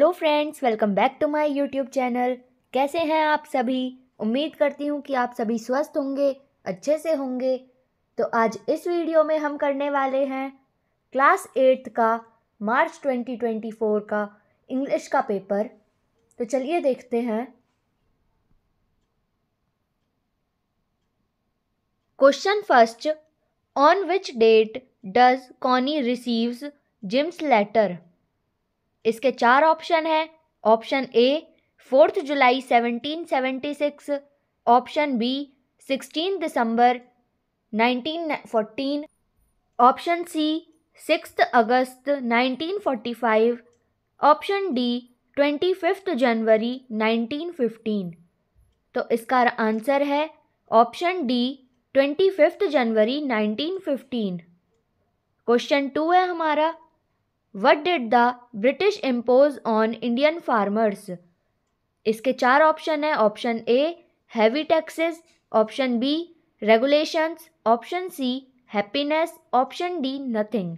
Hello friends, welcome back to my YouTube channel. कैसे हैं आप सभी? उम्मीद करती हूँ कि आप सभी स्वस्थ होंगे, अच्छे से होंगे। तो आज इस वीडियो में हम करने वाले हैं क्लास 8th का मार्च 2024 का इंग्लिश का पेपर। तो चलिए देखते हैं। Question first, on which date does Connie receives Jim's letter? इसके 4 ऑप्शन है। ऑप्शन ए 4 जुलाई 1776, ऑप्शन बी 16 दिसंबर 1914, ऑप्शन सी 6 अगस्त 1945, ऑप्शन डी 25 जनवरी 1915। तो इसका आंसर है ऑप्शन डी 25 जनवरी 1915। क्वेश्चन 2 है हमारा, What did the British impose on Indian farmers? इसके 4 ऑप्शन है। Option A heavy taxes, option B regulations, option C happiness, option D nothing.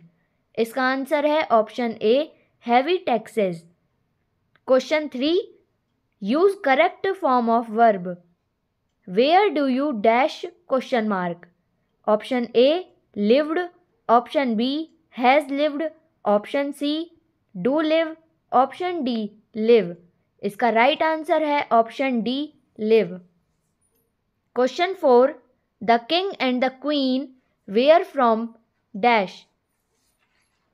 इसका आंसर है option A heavy taxes. Question 3, use correct form of verb. Where do you dash question mark? Option A lived, option B has lived, option C do live, option D live. इसका right answer है option D live. Question 4, the king and the queen were from dash.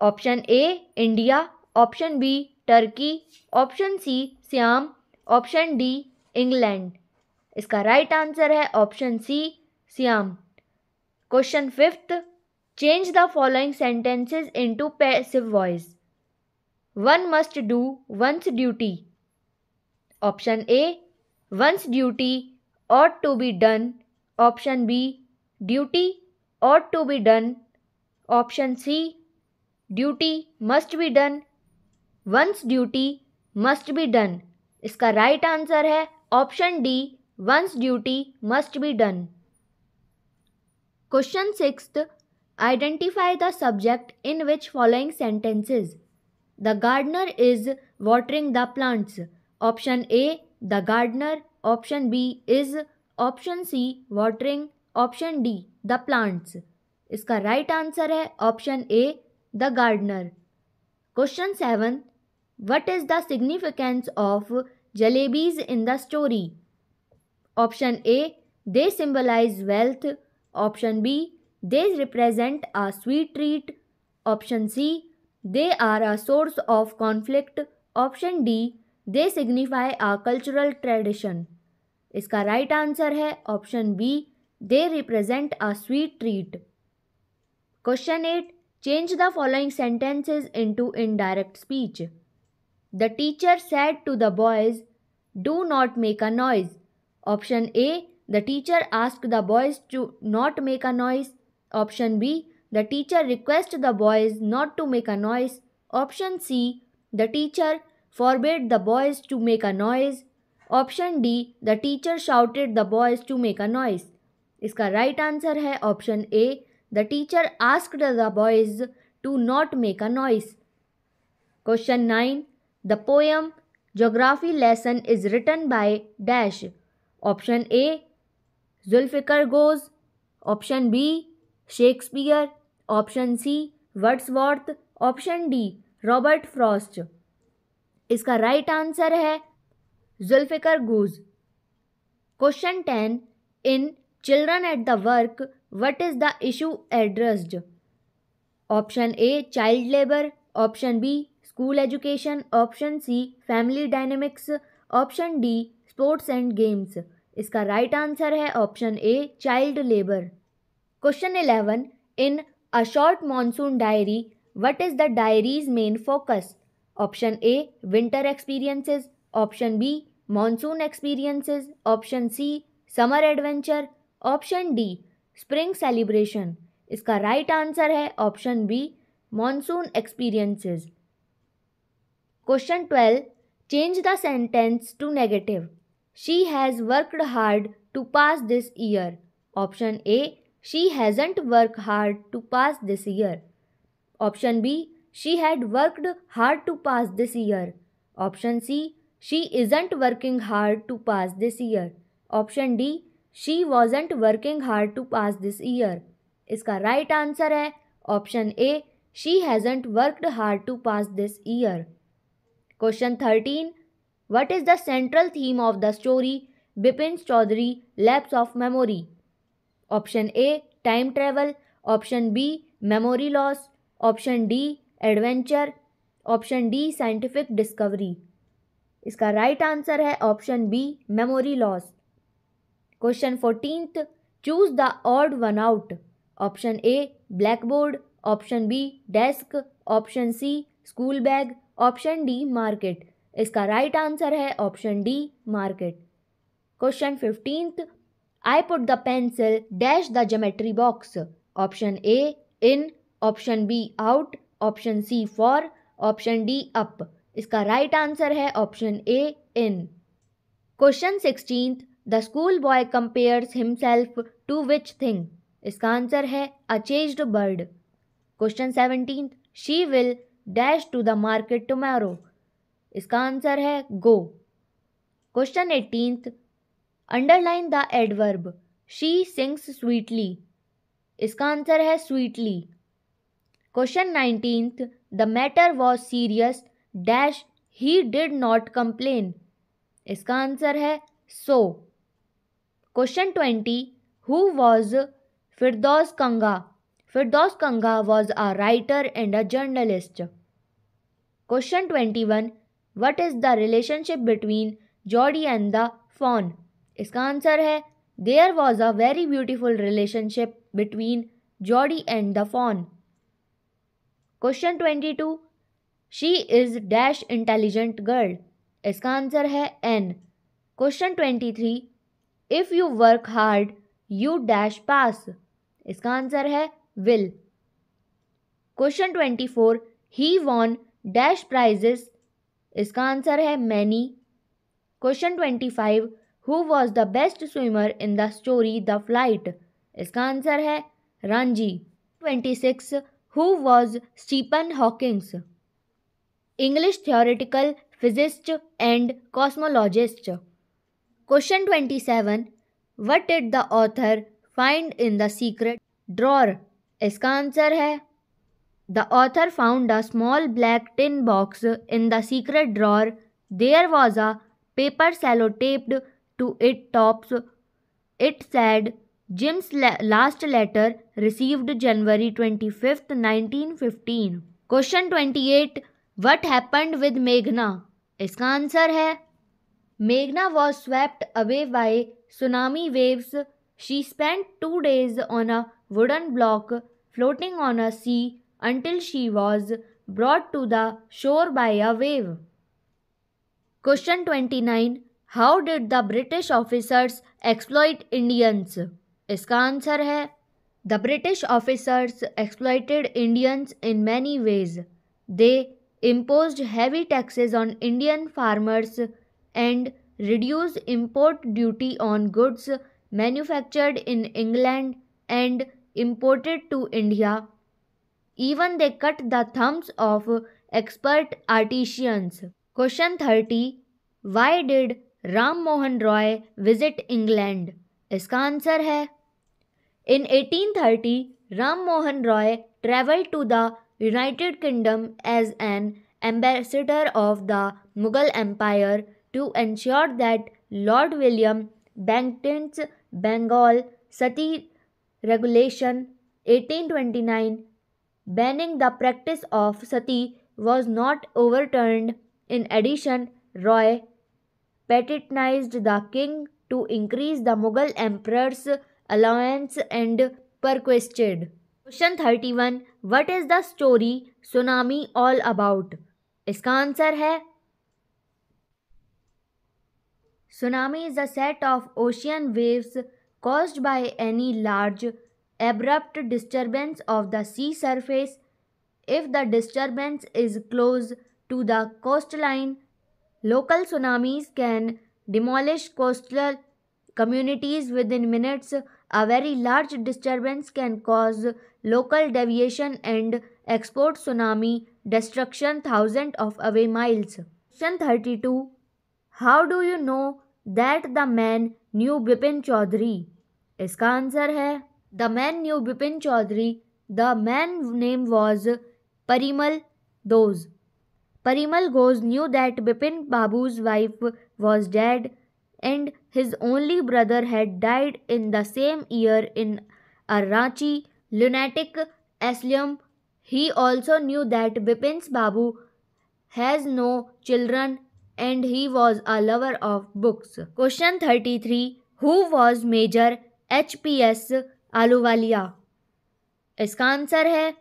Option A India, option B Turkey, option C Siam, option D England. इसका right answer है option C Siam. Question 5, change the following sentences into passive voice. One must do one's duty. Option A, one's duty ought to be done. Option B, duty ought to be done. Option C, duty must be done. One's duty must be done. इसका right answer है option D one's duty must be done. Question 6, identify the subject in which following sentences. The gardener is watering the plants. Option A, the gardener. Option B is. Option C, watering. Option D, the plants. इसका right answer है option A the gardener. Question 7, what is the significance of jalebis in the story? Option A, they symbolize wealth. Option B, they represent a sweet treat. Option C, they are a source of conflict. Option D, they signify a cultural tradition. इसका right answer है option B, they represent a sweet treat. Question 8, change the following sentences into indirect speech. The teacher said to the boys, do not make a noise. Option A, the teacher asked the boys to not make a noise. Option B, the teacher requested the boys not to make a noise. Option C, the teacher forbade the boys to make a noise. Option D, the teacher shouted the boys to make a noise. इसका right answer है option A, the teacher asked the boys to not make a noise. Question 9, the poem Geography lesson is written by dash. Option A, Zulfikar Bose. Option B, Shakespeare, option C Wordsworth, option D Robert Frost. इसका right answer है जुल्फिकर गुज। Question 10, in children at the work what is the issue addressed? Option A child labour, option B school education, option C family dynamics, option D sports and games. इसका right answer है option A child labour. Question 11, in a short monsoon diary, what is the diary's main focus? Option A, winter experiences. Option B, monsoon experiences. Option C, summer adventure. Option D, spring celebration. इसका right answer है option B monsoon experiences. Question 12, change the sentence to negative. She has worked hard to pass this year. Option A, she hasn't worked hard to pass this year. Option B, she had worked hard to pass this year. Option C, she isn't working hard to pass this year. Option D, she wasn't working hard to pass this year. इसका right answer है option A, she hasn't worked hard to pass this year. Question 13. What is the central theme of the story Bipin Chaudhary Lapse of Memory? Option A, time travel. Option B, memory loss. Option D, adventure. Option D, scientific discovery. इसका right answer है option B, memory loss. Question 14th. Choose the odd one out. Option A, blackboard. Option B, desk. Option C, school bag. Option D, market. इसका right answer है option D, market. Question 15th. I put the pencil dash the geometry box. Option A, in. Option B, out. Option C, for. Option D, up. इसका right answer है option A, in. Question 16th. The school boy compares himself to which thing. इसका answer है a chased bird. Question 17th. She will dash to the market tomorrow. इसका answer है go. Question 18th. Underline the adverb she sings sweetly. इसका answer है sweetly. Question 19th. The matter was serious dash he did not complain. इसका answer है so. Question 20. Who was Firdaus Kanga. Firdaus Kanga was a writer and a journalist. Question 21. What is the relationship between Jody and the fawn. इसका answer है there was a very beautiful relationship between Jody and the fawn. Question 22. She is dash intelligent girl. इसका answer है an. Question 23. If you work hard you dash pass. इसका answer है will. Question 24. He won dash prizes. इसका answer है many. Question 25. Who was the best swimmer in the story the flight. इसका answer है रांझी. 26. Who was Stephen Hawkings. English theoretical physicist and cosmologist. Question 27. What did the author find in the secret drawer. इसका answer है the author found a small black tin box in the secret drawer. There was a paper sellotaped to it tops. It said Jim's last letter received January 25th, 1915. Question 28. What happened with मेघना. इसका answer है मेघना was swept away bye tsunami waves. She spent 2 days on a wooden block floating on a sea until she was brought to the shore by a wave. Question 29. How did the British officers exploit Indians? इसका answer है The British officers exploited Indians in many ways. They imposed heavy taxes on Indian farmers and reduced import duty on goods manufactured in England and imported to India. Even they cut the thumbs of expert artisans. Question 30. Why did Ram Mohan Roy visit England? इसका answer है In 1830, Ram Mohan Roy travelled to the United Kingdom as an ambassador of the Mughal Empire to ensure that Lord William Bankton's Bengal Sati Regulation 1829 banning the practice of sati was not overturned. In addition, Roy patronized the king to increase the Mughal emperor's allowance and perquisted. Question 31. What is the story Tsunami all about? इसका answer है Tsunami is a set of ocean waves caused by any large abrupt disturbance of the sea surface. If the disturbance is close to the coastline, local tsunamis can demolish coastal communities within minutes. A very large disturbance can cause local deviation and export tsunami destruction thousands of away miles. Question 32. How do you know that the man knew Bipin Chaudhary? इसका answer है The man knew Bipin Chaudhary. The man's name was Parimal Ghosh. Parimal Ghosh knew that Bipin Babu's wife was dead and his only brother had died in the same year in a Ranchi lunatic asylum. He also knew that Bipin's Babu has no children and he was a lover of books. Question 33. Who was Major HPS Ahluwalia? इसका answer है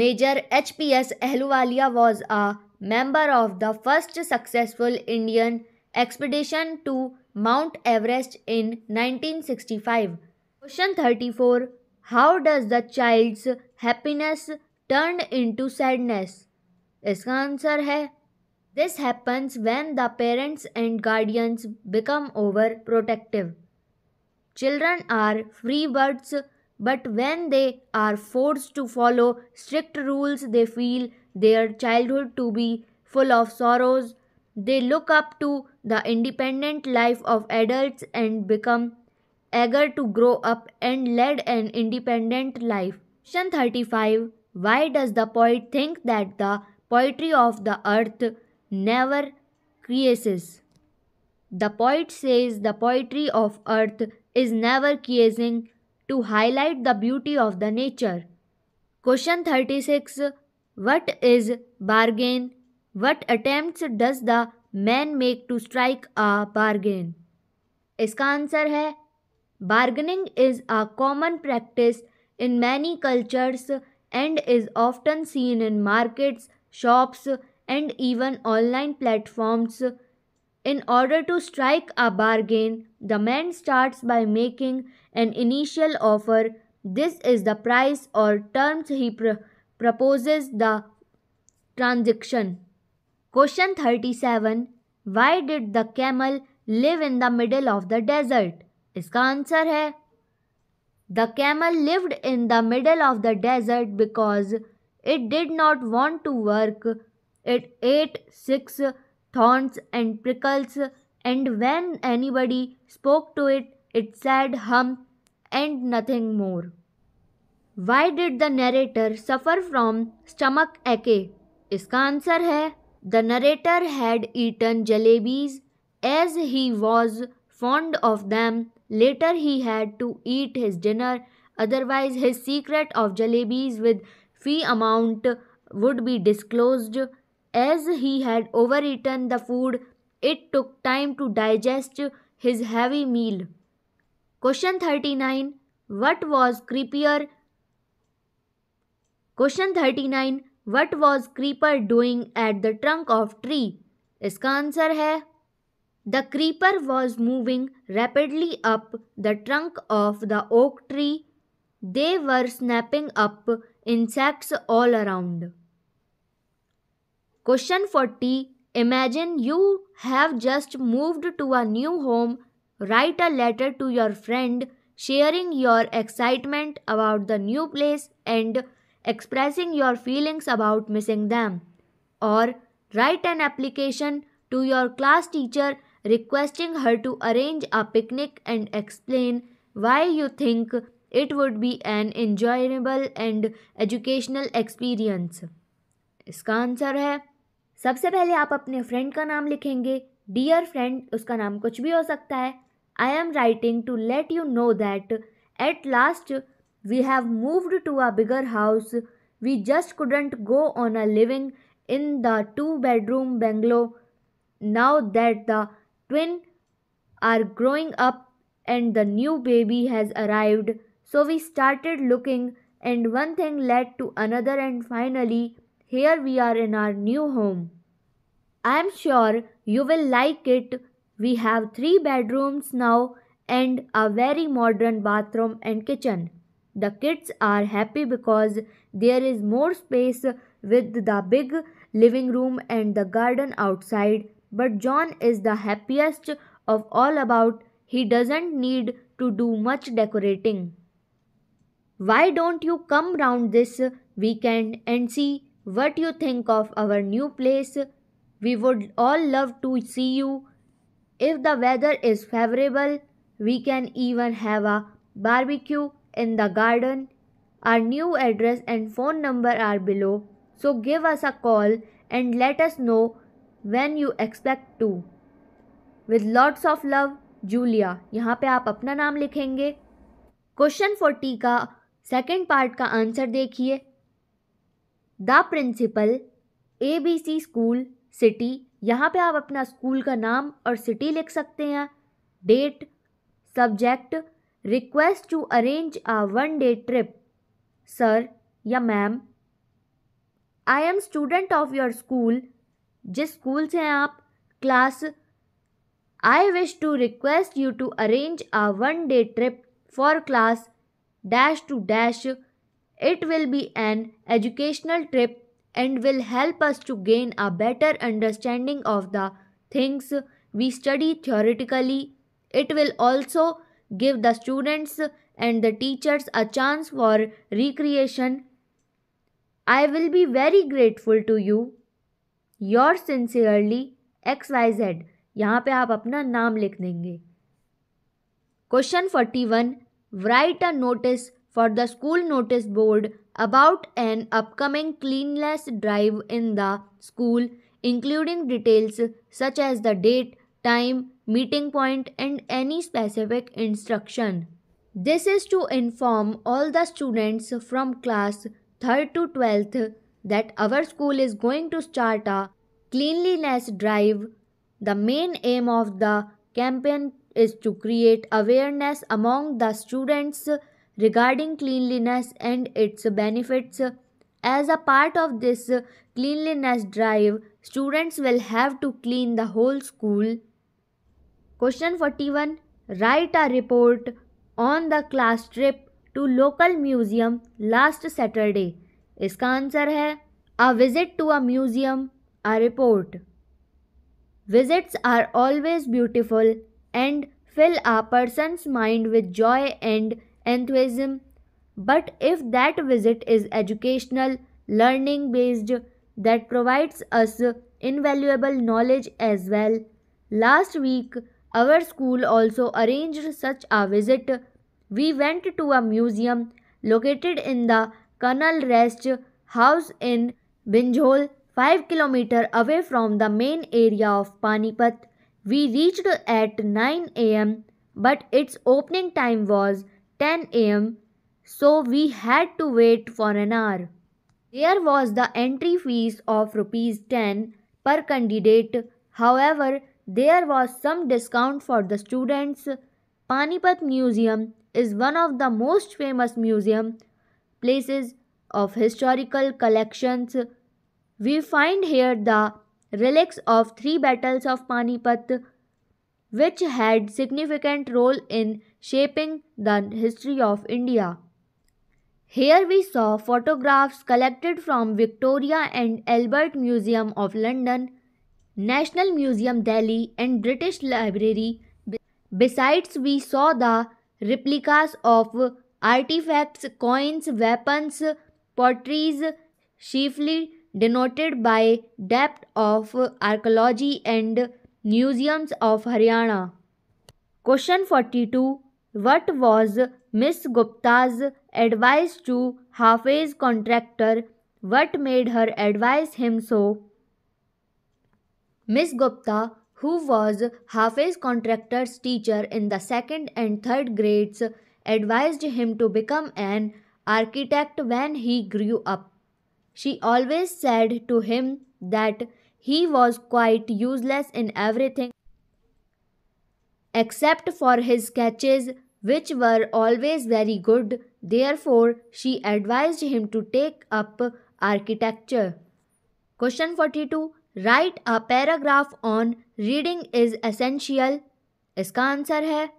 Major HPS Ahluwalia was a member of the first successful Indian expedition to Mount Everest in 1965. Question 34. How does the child's happiness turn into sadness? इसका answer है This happens when the parents and guardians become overprotective. Children are free birds, but when they are forced to follow strict rules, they feel their childhood to be full of sorrows. They look up to the independent life of adults and become eager to grow up and lead an independent life. Question 35. Why does the poet think that the poetry of the earth never quiesces? The poet says the poetry of earth is never quiescing to highlight the beauty of the nature. Question 36. What is bargain? What attempts does the man make to strike a bargain? इसका answer है Bargaining is a common practice in many cultures and is often seen in markets, shops, and even online platforms. In order to strike a bargain, the man starts by making an initial offer. This is the price or terms he proposes the transaction. Question 37. Why did the camel live in the middle of the desert? इसका answer है The camel lived in the middle of the desert because it did not want to work. It ate sticks, thorns, and prickles, and when anybody spoke to it, it said hum and nothing more. Why did the narrator suffer from stomach ache? इसका answer है The narrator had eaten jalebis as he was fond of them. Later he had to eat his dinner, otherwise his secret of jalebis with fee amount would be disclosed. As he had overeaten the food, it took time to digest his heavy meal. Question 39. What was creeper doing at the trunk of tree? इसका answer है The creeper was moving rapidly up the trunk of the oak tree. They were snapping up insects all around. Question 40. Imagine you have just moved to a new home. Write a letter to your friend sharing your excitement about the new place and expressing your feelings about missing them. Or write an application to your class teacher requesting her to arrange a picnic and explain why you think it would be an enjoyable and educational experience. इसका answer है सबसे पहले आप अपने friend का नाम लिखेंगे. Dear friend, उसका नाम कुछ भी हो सकता है. I am writing to let you know that at last we have moved to a bigger house. We just couldn't go on a living in the 2-bedroom bungalow. Now that the twins are growing up and the new baby has arrived, so we started looking and one thing led to another and finally here we are in our new home. I am sure you will like it. We have 3 bedrooms now and a very modern bathroom and kitchen. The kids are happy because there is more space with the big living room and the garden outside. But John is the happiest of all about he doesn't need to do much decorating. Why don't you come round this weekend and see what you think of our new place? We would all love to see you. If the weather is favorable, we can even have a barbecue in the garden. Our new address and phone number are below, so give us a call and let us know when you expect to. With lots of love, Julia. यहाँ पे आप अपना नाम लिखेंगे. Question 40 का second part का answer देखिए. The principal ABC school city. यहाँ पे आप अपना स्कूल का नाम और सिटी लिख सकते हैं. Date. Subject request to arrange a 1 day trip. Sir या ma'am. I am student of your school. जिस स्कूल से हैं आप. Class. I wish to request you to arrange a 1 day trip for class dash to dash. It will be an educational trip and will help us to gain a better understanding of the things we study theoretically. It will also give the students and the teachers a chance for recreation. I will be very grateful to you. Yours sincerely, XYZ. यहाँ पे आप अपना नाम लिख देंगे. Question 41. Write a notice for the school notice board about an upcoming cleanliness drive in the school, including details such as the date, time, meeting point, and any specific instruction. This is to inform all the students from class 3rd to 12th that our school is going to start a cleanliness drive. The main aim of the campaign is to create awareness among the students regarding cleanliness and its benefits. As a part of this cleanliness drive, students will have to clean the whole school. Question 41. Write a report on the class trip to local museum last Saturday. इसका answer है a visit to a museum, a report. Visits are always beautiful and fill a person's mind with joy and enthusiasm, but if that visit is educational, learning based, that provides us invaluable knowledge as well. Last week, our school also arranged such a visit. We went to a museum located in the Colonel Rest House in Binjhol, 5 kilometers away from the main area of Panipat. We reached at 9 a.m., but its opening time was 10 a.m., so we had to wait for an hour. There was the entry fees of ₹10 per candidate. However, there was some discount for the students. Panipat Museum is one of the most famous museum places of historical collections. We find here the relics of 3 battles of Panipat, which had significant role in shaping the history of India. Here we saw photographs collected from Victoria and Albert Museum of London, National Museum Delhi and British Library. Besides, we saw the replicas of artifacts, coins, weapons, potteries, chiefly denoted by depth of archaeology and museums of Haryana. Question 42. What was Miss Gupta's advice to Hafiz contractor? What made her advise him so? Miss Gupta, who was Hafiz contractor's teacher in the 2nd and 3rd grades, advised him to become an architect when he grew up. She always said to him that he was quite useless in everything except for his sketches, which were always very good. Therefore, she advised him to take up architecture. Question 42. Write a paragraph on reading is essential. इसका answer है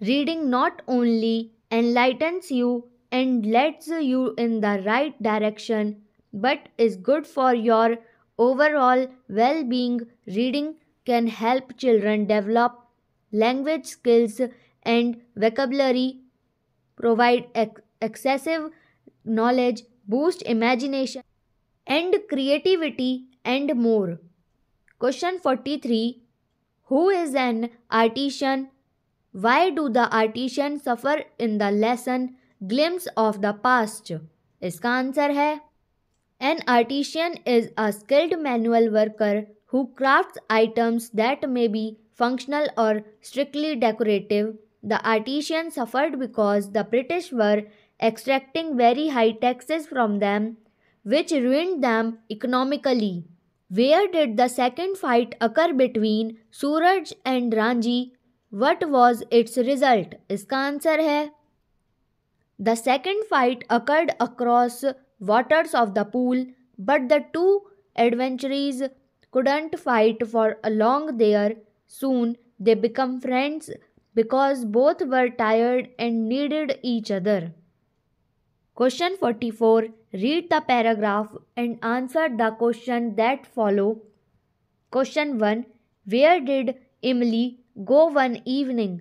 Reading not only enlightens you and leads you in the right direction, but is good for your overall well-being. Reading can help children develop language skills and vocabulary, provide excessive knowledge, boost imagination and creativity, and more. Question 43. Who is an artisan? Why do the artisans suffer in the lesson Glimpse of the Past? इसका answer है An artisan is a skilled manual worker who crafts items that may be functional or strictly decorative. The artisans suffered because the British were extracting very high taxes from them, which ruined them economically. Where did the second fight occur between Suraj and Ranji? What was its result? इसका answer है The second fight occurred across waters of the pool, but the two adventurers couldn't fight for long there. Soon they became friends because both were tired and needed each other. Question 44. Read the paragraph and answer the question that follow. Question 1. Where did Emily go one evening?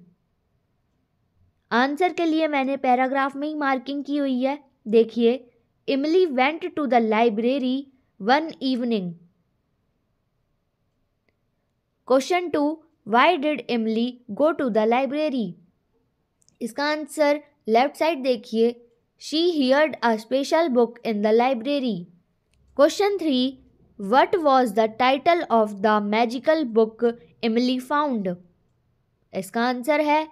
Answer के लिए मैंने paragraph में ही marking की हुई है. देखिए, Emily went to the library one evening. Question 2. Why did Emily go to the library? इसका answer left side देखिए. She heard a special book in the library. Question 3. What was the title of the magical book Emily found? इसका answer है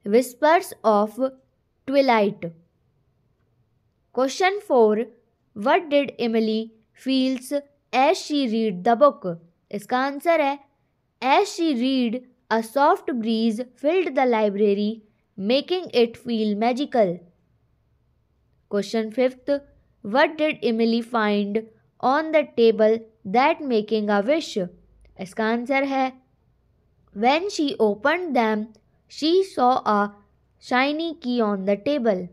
Whispers of Twilight. Question 4. What did Emily feels as she read the book? इसका answer है As she read, a soft breeze filled the library, making it feel magical. Question 5. What did Emily find on the table that making a wish? इसका answer है When she opened them, she saw a shiny key on the table.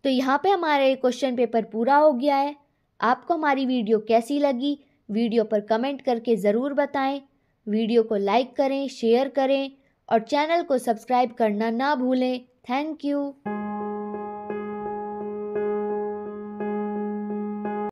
तो यहाँ पे हमारा ये question paper पूरा हो गया है. आपको हमारी वीडियो कैसी लगी? वीडियो पर कमेंट करके ज़रूर बताएं. वीडियो को लाइक करें, शेयर करें और चैनल को सब्सक्राइब करना ना भूलें. Thank you.